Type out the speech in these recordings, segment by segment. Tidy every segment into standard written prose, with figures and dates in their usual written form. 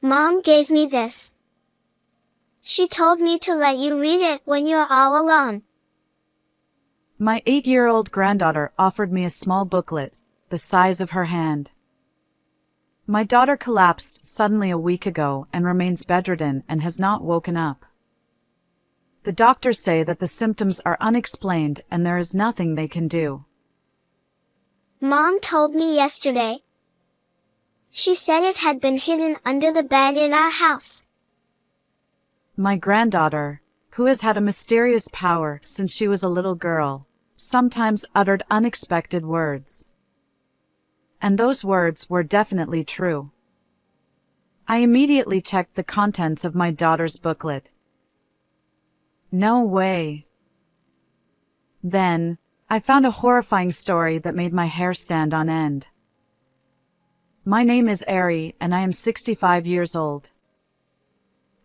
Mom gave me this. She told me to let you read it when you're all alone. My 8-year-old granddaughter offered me a small booklet, the size of her hand. My daughter collapsed suddenly a week ago and remains bedridden and has not woken up. The doctors say that the symptoms are unexplained and there is nothing they can do. Mom told me yesterday. She said it had been hidden under the bed in our house. My granddaughter, who has had a mysterious power since she was a little girl, sometimes uttered unexpected words. And those words were definitely true. I immediately checked the contents of my daughter's booklet. No way. Then, I found a horrifying story that made my hair stand on end. My name is Ari and I am 65 years old.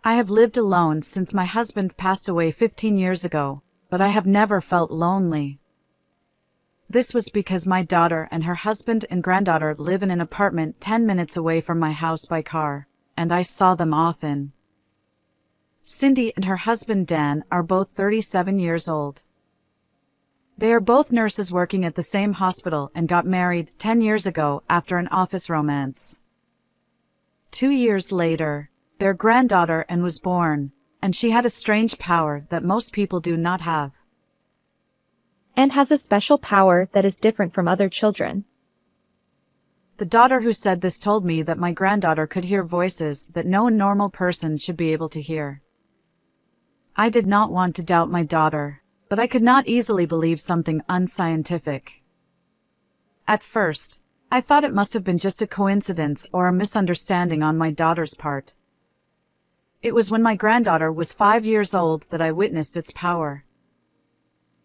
I have lived alone since my husband passed away 15 years ago, but I have never felt lonely. This was because my daughter and her husband and granddaughter live in an apartment 10 minutes away from my house by car, and I saw them often. Cindy and her husband Dan are both 37 years old. They are both nurses working at the same hospital and got married 10 years ago after an office romance. 2 years later, their granddaughter Anne was born, and she had a strange power that most people do not have. And has a special power that is different from other children. The daughter who said this told me that my granddaughter could hear voices that no normal person should be able to hear. I did not want to doubt my daughter, but I could not easily believe something unscientific. At first, I thought it must have been just a coincidence or a misunderstanding on my daughter's part. It was when my granddaughter was 5 years old that I witnessed its power.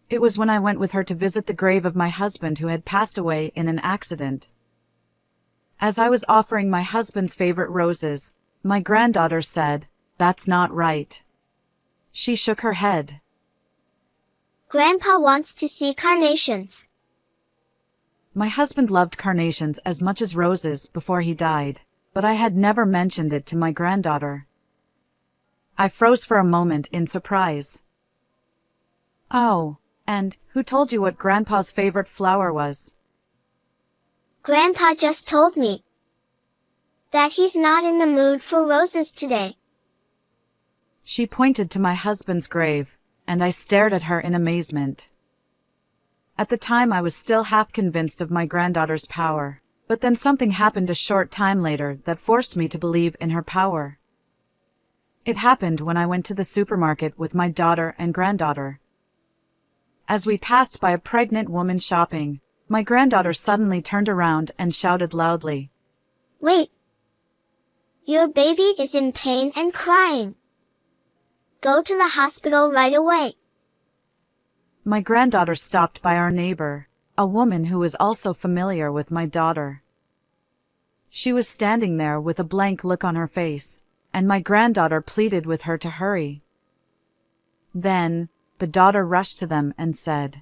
It was when I went with her to visit the grave of my husband who had passed away in an accident. As I was offering my husband's favorite roses, my granddaughter said, "That's not right." She shook her head. Grandpa wants to see carnations. My husband loved carnations as much as roses before he died, but I had never mentioned it to my granddaughter. I froze for a moment in surprise. "Oh, and who told you what Grandpa's favorite flower was?" Grandpa just told me that he's not in the mood for roses today. She pointed to my husband's grave, and I stared at her in amazement. At the time I was still half convinced of my granddaughter's power, but then something happened a short time later that forced me to believe in her power. It happened when I went to the supermarket with my daughter and granddaughter. As we passed by a pregnant woman shopping, my granddaughter suddenly turned around and shouted loudly, "Wait! Your baby is in pain and crying. Go to the hospital right away." My granddaughter stopped by our neighbor, a woman who was also familiar with my daughter. She was standing there with a blank look on her face, and my granddaughter pleaded with her to hurry. Then, the daughter rushed to them and said,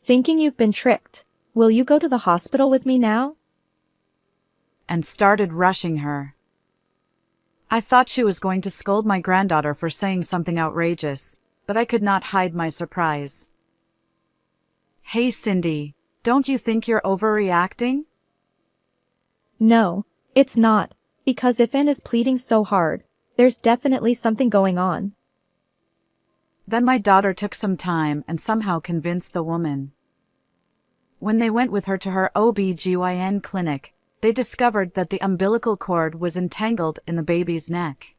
"Thinking you've been tricked, will you go to the hospital with me now?" and started rushing her. I thought she was going to scold my granddaughter for saying something outrageous, but I could not hide my surprise. "Hey Cindy, don't you think you're overreacting?" No, it's not, because if Anne is pleading so hard, there's definitely something going on. Then my daughter took some time and somehow convinced the woman. When they went with her to her OB/GYN clinic, they discovered that the umbilical cord was entangled in the baby's neck.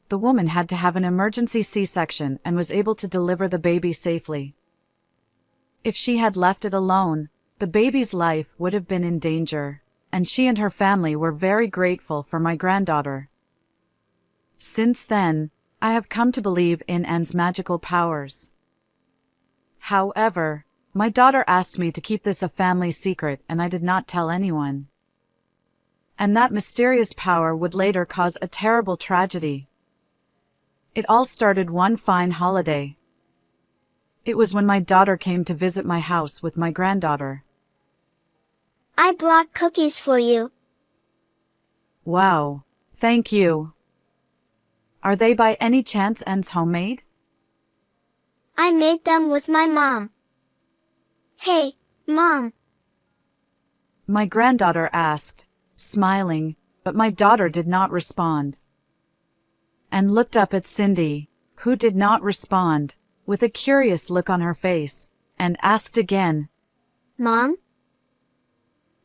The woman had to have an emergency C-section and was able to deliver the baby safely. If she had left it alone, the baby's life would have been in danger, and she and her family were very grateful for my granddaughter. Since then, I have come to believe in Anne's magical powers. However, my daughter asked me to keep this a family secret and I did not tell anyone. And that mysterious power would later cause a terrible tragedy. It all started one fine holiday. It was when my daughter came to visit my house with my granddaughter. "I brought cookies for you." Wow, Thank you. Are they by any chance ends homemade? I made them with my mom. Hey, Mom. My granddaughter asked, smiling, but my daughter did not respond. And looked up at Cindy, who did not respond, with a curious look on her face, and asked again, Mom?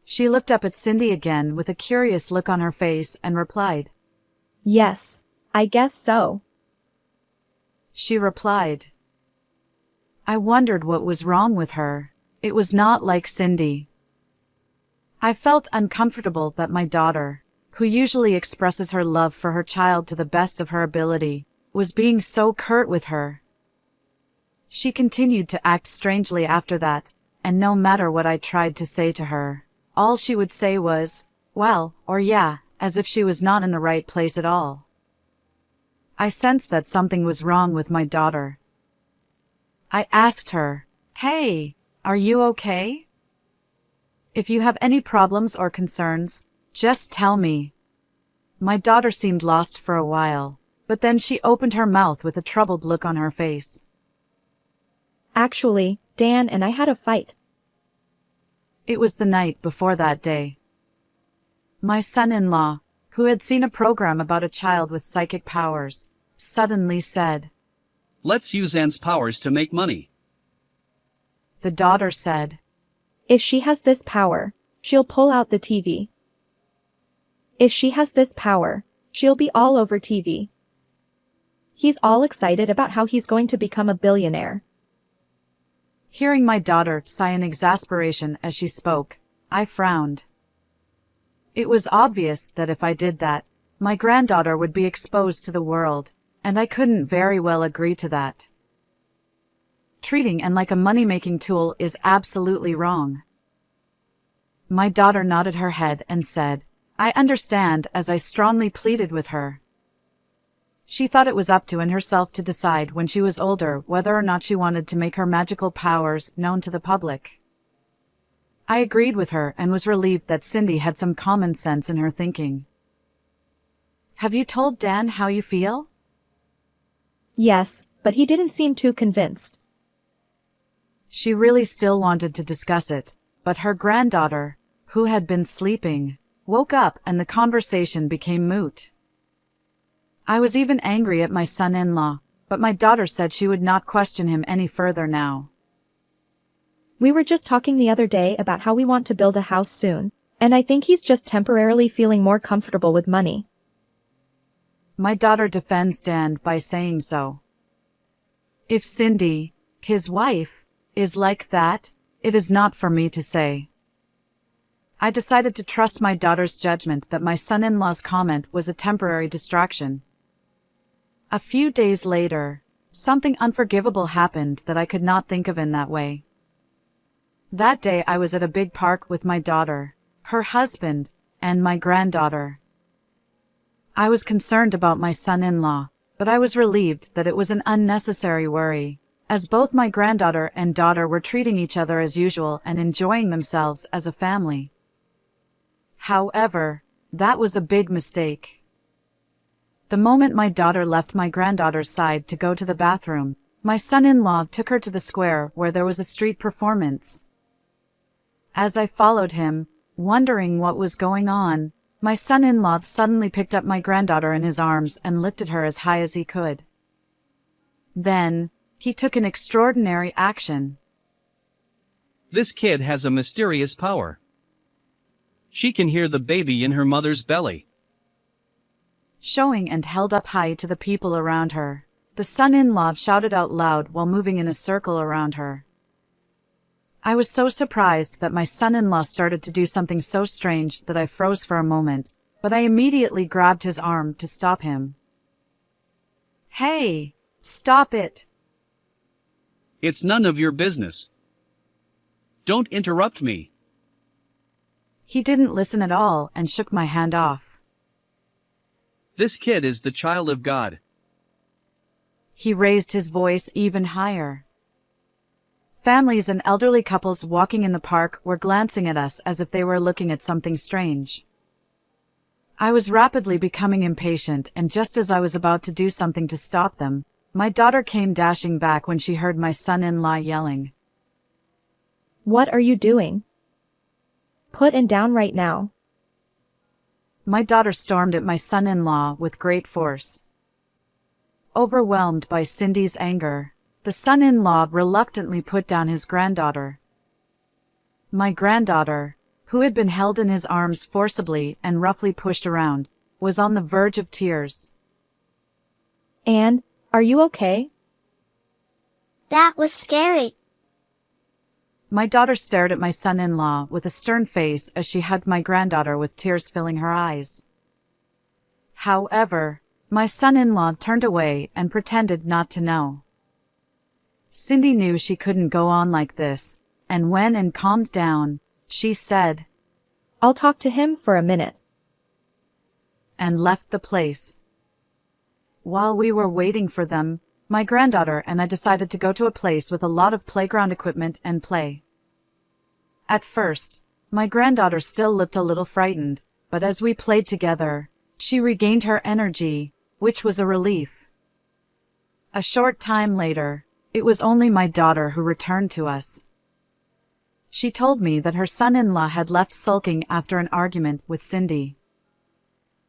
She looked up at Cindy again with a curious look on her face and replied, Yes, I guess so. She replied. I wondered what was wrong with her. It was not like Cindy. I felt uncomfortable that my daughter, who usually expresses her love for her child to the best of her ability, was being so curt with her. She continued to act strangely after that, and no matter what I tried to say to her, all she would say was, well, or yeah, as if she was not in the right place at all. I sensed that something was wrong with my daughter. I asked her, Hey, are you okay? If you have any problems or concerns, just tell me. My daughter seemed lost for a while, but then she opened her mouth with a troubled look on her face. Actually, Dan and I had a fight. It was the night before that day. My son-in-law, who had seen a program about a child with psychic powers, suddenly said, Let's use Anne's powers to make money. The daughter said, If she has this power, she'll pull out the TV. If she has this power, she'll be all over TV. He's all excited about how he's going to become a billionaire. Hearing my daughter sigh in exasperation as she spoke, I frowned. It was obvious that if I did that, my granddaughter would be exposed to the world, and I couldn't very well agree to that. Treating Anne like a money-making tool is absolutely wrong. My daughter nodded her head and said, I understand, as I strongly pleaded with her. She thought it was up to Anne herself to decide when she was older whether or not she wanted to make her magical powers known to the public. I agreed with her and was relieved that Cindy had some common sense in her thinking. Have you told Dan how you feel? Yes, but he didn't seem too convinced. She really still wanted to discuss it, but her granddaughter, who had been sleeping, woke up and the conversation became moot. I was even angry at my son-in-law, but my daughter said she would not question him any further now. We were just talking the other day about how we want to build a house soon, and I think he's just temporarily feeling more comfortable with money. My daughter defends Dan by saying so. If Cindy, his wife, is like that, it is not for me to say. I decided to trust my daughter's judgment that my son-in-law's comment was a temporary distraction. A few days later, something unforgivable happened that I could not think of in that way. That day I was at a big park with my daughter, her husband, and my granddaughter. I was concerned about my son-in-law, but I was relieved that it was an unnecessary worry, as both my granddaughter and daughter were treating each other as usual and enjoying themselves as a family. However, that was a big mistake. The moment my daughter left my granddaughter's side to go to the bathroom, my son-in-law took her to the square where there was a street performance. As I followed him, wondering what was going on, my son-in-law suddenly picked up my granddaughter in his arms and lifted her as high as he could. Then, he took an extraordinary action. This kid has a mysterious power. She can hear the baby in her mother's belly. Showing and held up high to the people around her, the son-in-law shouted out loud while moving in a circle around her. I was so surprised that my son-in-law started to do something so strange that I froze for a moment, but I immediately grabbed his arm to stop him. Hey, stop it! It's none of your business. Don't interrupt me. He didn't listen at all and shook my hand off. This kid is the child of God. He raised his voice even higher. Families and elderly couples walking in the park were glancing at us as if they were looking at something strange. I was rapidly becoming impatient, and just as I was about to do something to stop them, my daughter came dashing back when she heard my son-in-law yelling. What are you doing? Put it down right now. My daughter stormed at my son-in-law with great force. Overwhelmed by Cindy's anger, the son-in-law reluctantly put down his granddaughter. My granddaughter, who had been held in his arms forcibly and roughly pushed around, was on the verge of tears. Anne, are you okay? That was scary. My daughter stared at my son-in-law with a stern face as she hugged my granddaughter with tears filling her eyes. However, my son-in-law turned away and pretended not to know. Cindy knew she couldn't go on like this, and when Anne calmed down, she said, I'll talk to him for a minute. And left the place. While we were waiting for them, my granddaughter and I decided to go to a place with a lot of playground equipment and play. At first, my granddaughter still looked a little frightened, but as we played together, she regained her energy, which was a relief. A short time later, it was only my daughter who returned to us. She told me that her son-in-law had left sulking after an argument with Cindy.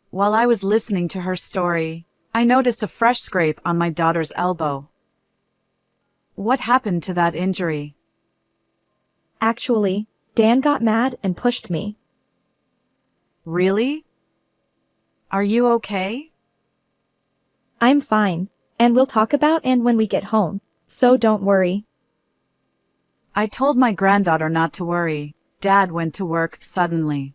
While I was listening to her story, I noticed a fresh scrape on my daughter's elbow. What happened to that injury? Actually, Dan got mad and pushed me. Really? Are you okay? I'm fine, and we'll talk about Anne when we get home, so don't worry. I told my granddaughter not to worry. Dad went to work suddenly.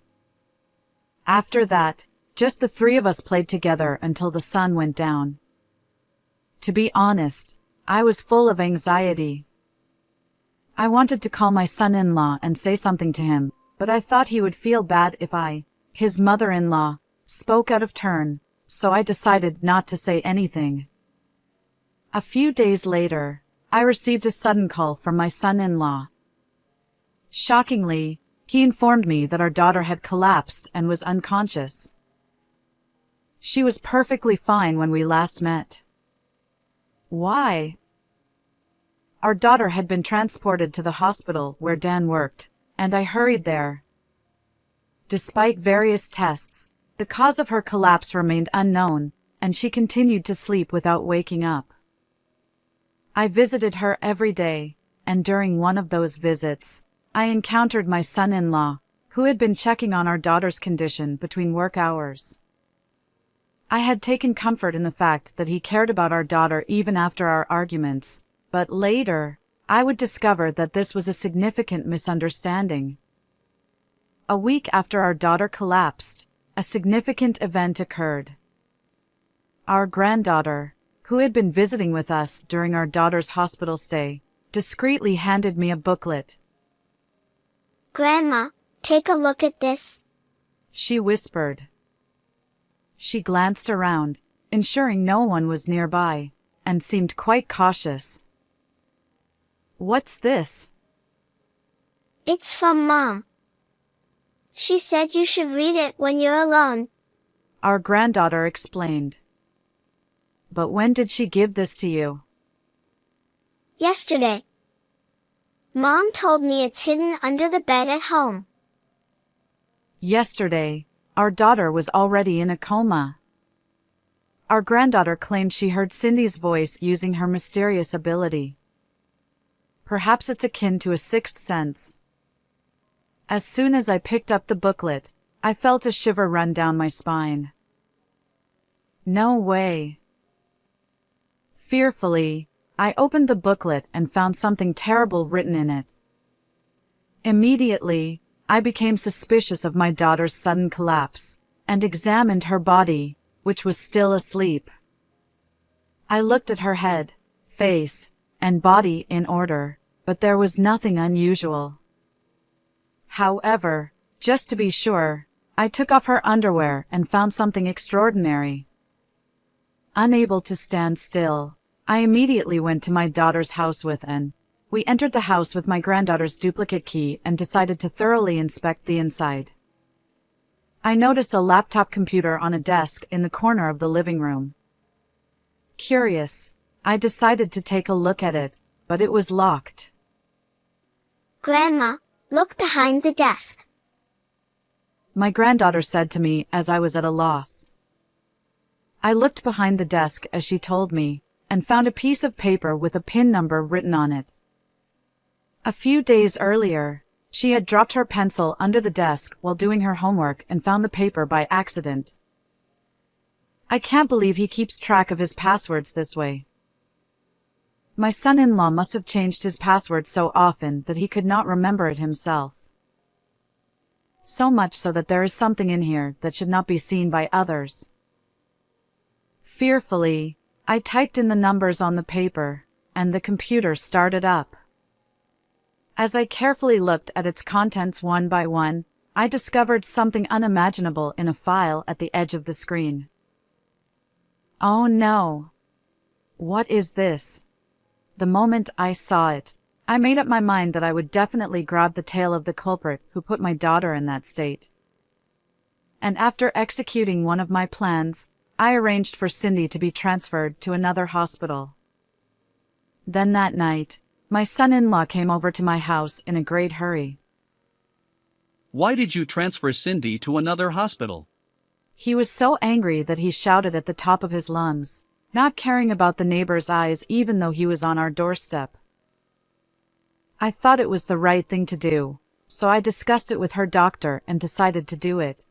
After that, just the three of us played together until the sun went down. To be honest, I was full of anxiety. I wanted to call my son-in-law and say something to him, but I thought he would feel bad if I, his mother-in-law, spoke out of turn, so I decided not to say anything. A few days later, I received a sudden call from my son-in-law. Shockingly, he informed me that our daughter had collapsed and was unconscious. She was perfectly fine when we last met. Why? Our daughter had been transported to the hospital where Dan worked, and I hurried there. Despite various tests, the cause of her collapse remained unknown, and she continued to sleep without waking up. I visited her every day, and during one of those visits, I encountered my son-in-law, who had been checking on our daughter's condition between work hours. I had taken comfort in the fact that he cared about our daughter even after our arguments, but later, I would discover that this was a significant misunderstanding. A week after our daughter collapsed, a significant event occurred. Our granddaughter, who had been visiting with us during our daughter's hospital stay, discreetly handed me a booklet. Grandma, take a look at this. She whispered. She glanced around, ensuring no one was nearby, and seemed quite cautious. What's this? It's from Mom. She said you should read it when you're alone. Our granddaughter explained. But when did she give this to you? Yesterday. Mom told me it's hidden under the bed at home. Yesterday, our daughter was already in a coma. Our granddaughter claimed she heard Cindy's voice using her mysterious ability. Perhaps it's akin to a sixth sense. As soon as I picked up the booklet, I felt a shiver run down my spine. No way. Fearfully, I opened the booklet and found something terrible written in it. Immediately, I became suspicious of my daughter's sudden collapse, and examined her body, which was still asleep. I looked at her head, face, and body in order, but there was nothing unusual. However, just to be sure, I took off her underwear and found something extraordinary. Unable to stand still, I immediately went to my daughter's house with Anne. We entered the house with my granddaughter's duplicate key and decided to thoroughly inspect the inside. I noticed a laptop computer on a desk in the corner of the living room. Curious, I decided to take a look at it, but it was locked. Grandma, look behind the desk. My granddaughter said to me as I was at a loss. I looked behind the desk as she told me, and found a piece of paper with a PIN number written on it. A few days earlier, she had dropped her pencil under the desk while doing her homework and found the paper by accident. I can't believe he keeps track of his passwords this way. My son-in-law must have changed his password so often that he could not remember it himself. So much so that there is something in here that should not be seen by others. Fearfully, I typed in the numbers on the paper, and the computer started up. As I carefully looked at its contents one by one, I discovered something unimaginable in a file at the edge of the screen. Oh no! What is this? The moment I saw it, I made up my mind that I would definitely grab the tail of the culprit who put my daughter in that state. And after executing one of my plans, I arranged for Cindy to be transferred to another hospital. Then that night, my son-in-law came over to my house in a great hurry. Why did you transfer Cindy to another hospital? He was so angry that he shouted at the top of his lungs, not caring about the neighbor's eyes even though he was on our doorstep. I thought it was the right thing to do, so I discussed it with her doctor and decided to do it.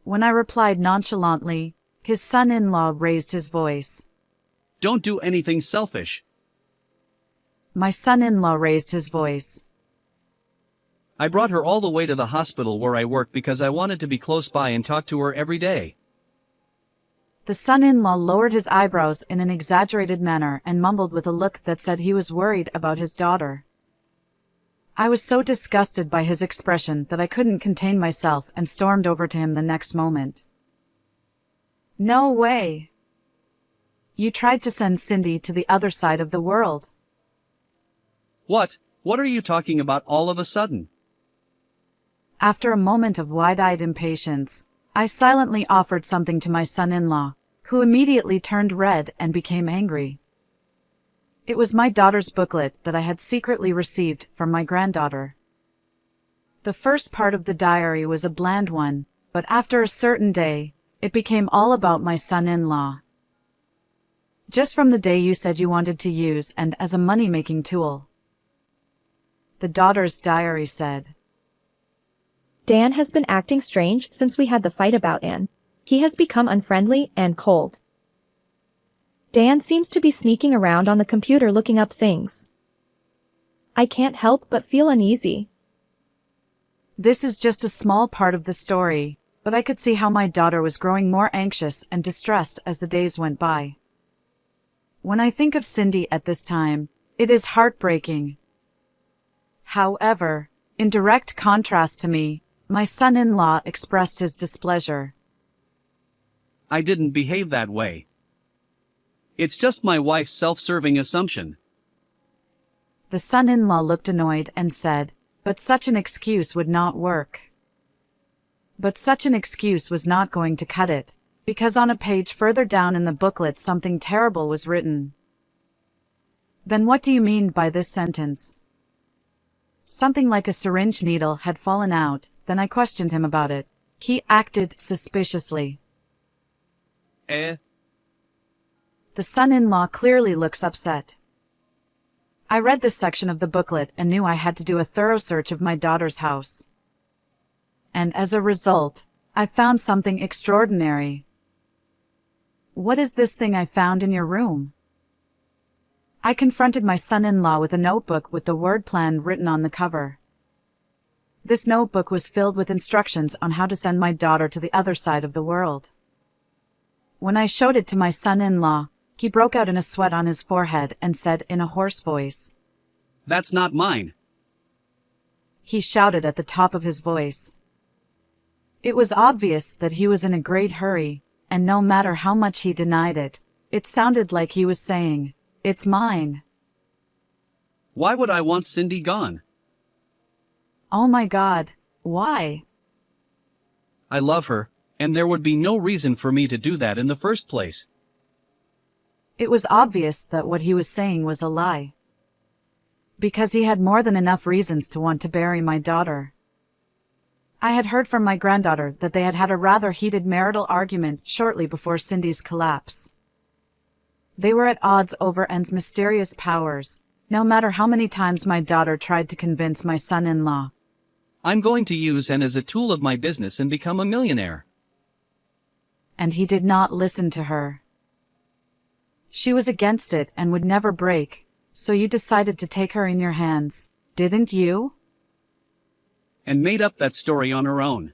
When I replied nonchalantly, his son-in-law raised his voice. Don't do anything selfish. My son-in-law raised his voice. I brought her all the way to the hospital where I work because I wanted to be close by and talk to her every day. The son-in-law lowered his eyebrows in an exaggerated manner and mumbled with a look that said he was worried about his daughter. I was so disgusted by his expression that I couldn't contain myself and stormed over to him the next moment. No way! You tried to send Cindy to the other side of the world. What? What are you talking about all of a sudden? After a moment of wide-eyed impatience, I silently offered something to my son-in-law, who immediately turned red and became angry. It was my daughter's booklet that I had secretly received from my granddaughter. The first part of the diary was a bland one, but after a certain day, it became all about my son-in-law. Just from the day you said you wanted to use and as a money-making tool. The daughter's diary said, Dan has been acting strange since we had the fight about Anne. He has become unfriendly and cold. Dan seems to be sneaking around on the computer looking up things. I can't help but feel uneasy. This is just a small part of the story, but I could see how my daughter was growing more anxious and distressed as the days went by. When I think of Cindy at this time, it is heartbreaking. However, in direct contrast to me, my son-in-law expressed his displeasure. I didn't behave that way. It's just my wife's self-serving assumption. The son-in-law looked annoyed and said, but such an excuse would not work. But such an excuse was not going to cut it, because on a page further down in the booklet something terrible was written. Then what do you mean by this sentence? Something like a syringe needle had fallen out. Then I questioned him about it. He acted suspiciously. The son-in-law clearly looks upset. I read this section of the booklet and knew I had to do a thorough search of my daughter's house. And as a result, I found something extraordinary. What is this thing I found in your room? I confronted my son-in-law with a notebook with the word plan written on the cover. This notebook was filled with instructions on how to send my daughter to the other side of the world. When I showed it to my son-in-law, he broke out in a sweat on his forehead and said in a hoarse voice, That's not mine. He shouted at the top of his voice. It was obvious that he was in a great hurry, and no matter how much he denied it, it sounded like he was saying, It's mine. Why would I want Cindy gone? Oh my God, why? I love her, and there would be no reason for me to do that in the first place. It was obvious that what he was saying was a lie. Because he had more than enough reasons to want to bury my daughter. I had heard from my granddaughter that they had had a rather heated marital argument shortly before Cindy's collapse. They were at odds over N's mysterious powers, no matter how many times my daughter tried to convince my son-in-law. I'm going to use N as a tool of my business and become a millionaire. And he did not listen to her. She was against it and would never break, so you decided to take her in your hands, didn't you? And made up that story on her own.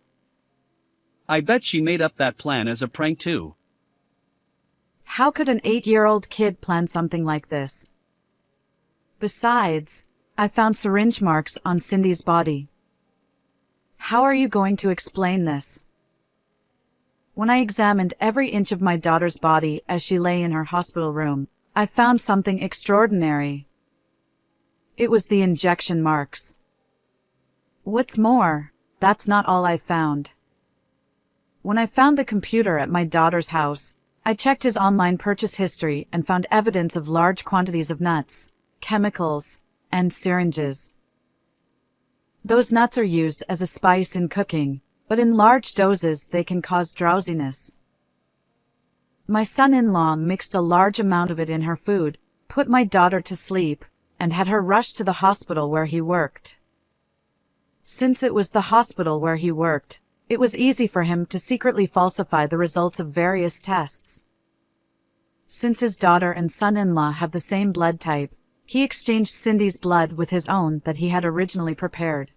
I bet she made up that plan as a prank too. How could an 8-year-old kid plan something like this? Besides, I found syringe marks on Cindy's body. How are you going to explain this? When I examined every inch of my daughter's body as she lay in her hospital room, I found something extraordinary. It was the injection marks. What's more, that's not all I found. When I found the computer at my daughter's house, I checked his online purchase history and found evidence of large quantities of nuts, chemicals, and syringes. Those nuts are used as a spice in cooking, but in large doses they can cause drowsiness. My son-in-law mixed a large amount of it in her food, put my daughter to sleep, and had her rushed to the hospital where he worked. Since it was the hospital where he worked, it was easy for him to secretly falsify the results of various tests. Since his daughter and son-in-law have the same blood type, he exchanged Cindy's blood with his own that he had originally prepared.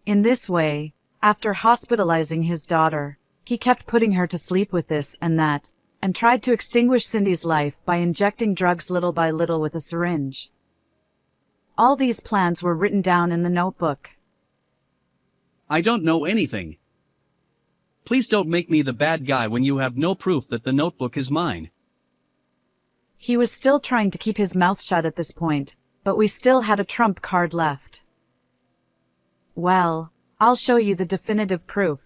In this way, after hospitalizing his daughter, he kept putting her to sleep with this and that, and tried to extinguish Cindy's life by injecting drugs little by little with a syringe. All these plans were written down in the notebook. I don't know anything. Please don't make me the bad guy when you have no proof that the notebook is mine. He was still trying to keep his mouth shut at this point, but we still had a trump card left. Well, I'll show you the definitive proof.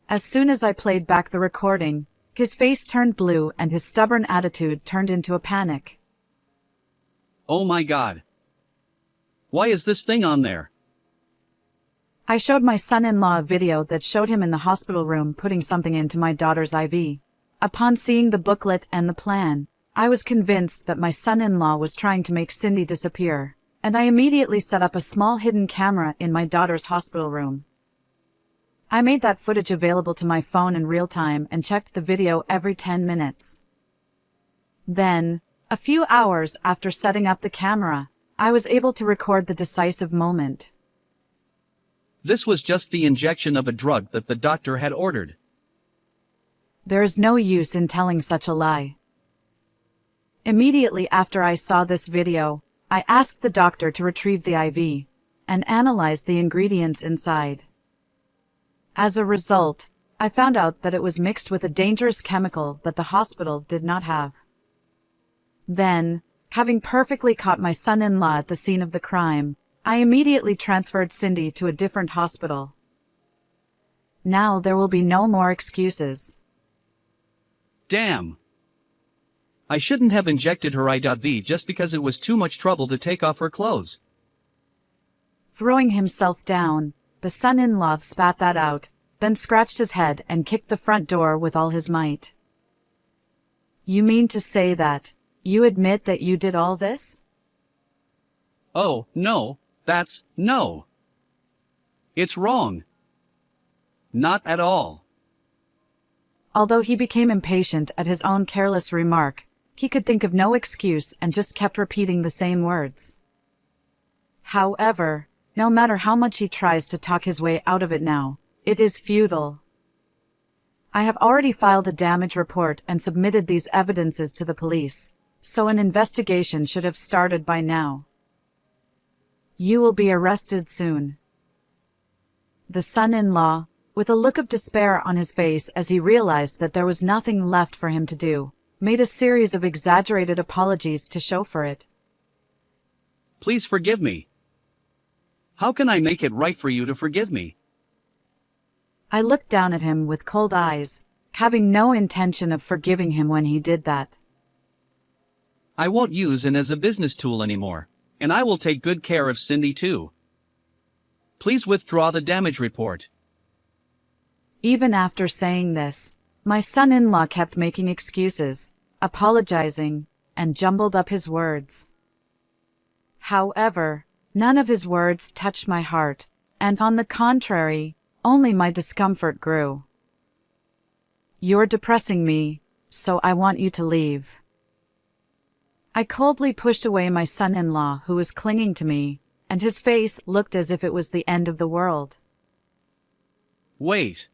As soon as I played back the recording, his face turned blue and his stubborn attitude turned into a panic. Oh my God. Why is this thing on there? I showed my son-in-law a video that showed him in the hospital room putting something into my daughter's IV. Upon seeing the booklet and the plan, I was convinced that my son-in-law was trying to make Cindy disappear, and I immediately set up a small hidden camera in my daughter's hospital room. I made that footage available to my phone in real time and checked the video every 10 minutes. Then, a few hours after setting up the camera, I was able to record the decisive moment. This was just the injection of a drug that the doctor had ordered. There is no use in telling such a lie. Immediately after I saw this video, I asked the doctor to retrieve the IV and analyze the ingredients inside. As a result, I found out that it was mixed with a dangerous chemical that the hospital did not have. Then, having perfectly caught my son-in-law at the scene of the crime, I immediately transferred Cindy to a different hospital. Now there will be no more excuses. Damn. I shouldn't have injected her IV just because it was too much trouble to take off her clothes. Throwing himself down, the son-in-law spat that out, then scratched his head and kicked the front door with all his might. You mean to say that you admit that you did all this? Oh, no, no. It's wrong. Not at all. Although he became impatient at his own careless remark, he could think of no excuse and just kept repeating the same words. However, no matter how much he tries to talk his way out of it now, it is futile. I have already filed a damage report and submitted these evidences to the police, so an investigation should have started by now. You will be arrested soon. The son-in-law, with a look of despair on his face as he realized that there was nothing left for him to do, made a series of exaggerated apologies to show for it. Please forgive me. How can I make it right for you to forgive me? I looked down at him with cold eyes, having no intention of forgiving him when he did that. I won't use it as a business tool anymore, and I will take good care of Cindy too. Please withdraw the damage report. Even after saying this, my son-in-law kept making excuses, apologizing, and jumbled up his words. However, none of his words touched my heart, and on the contrary, only my discomfort grew. You're depressing me, so I want you to leave. I coldly pushed away my son-in-law who was clinging to me, and his face looked as if it was the end of the world. Wait.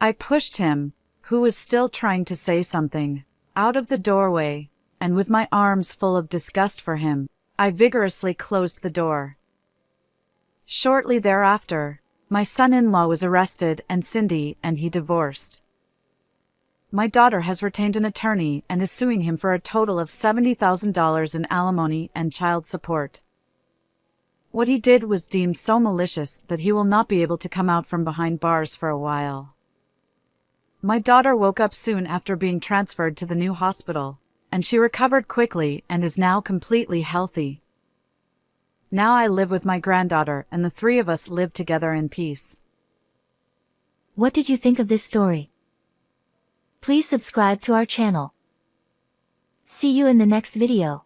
I pushed him, who was still trying to say something, out of the doorway, and with my arms full of disgust for him, I vigorously closed the door. Shortly thereafter, my son-in-law was arrested and Cindy and he divorced. My daughter has retained an attorney and is suing him for a total of $70,000 in alimony and child support. What he did was deemed so malicious that he will not be able to come out from behind bars for a while. My daughter woke up soon after being transferred to the new hospital, and she recovered quickly and is now completely healthy. Now I live with my granddaughter and the three of us live together in peace. What did you think of this story? Please subscribe to our channel. See you in the next video.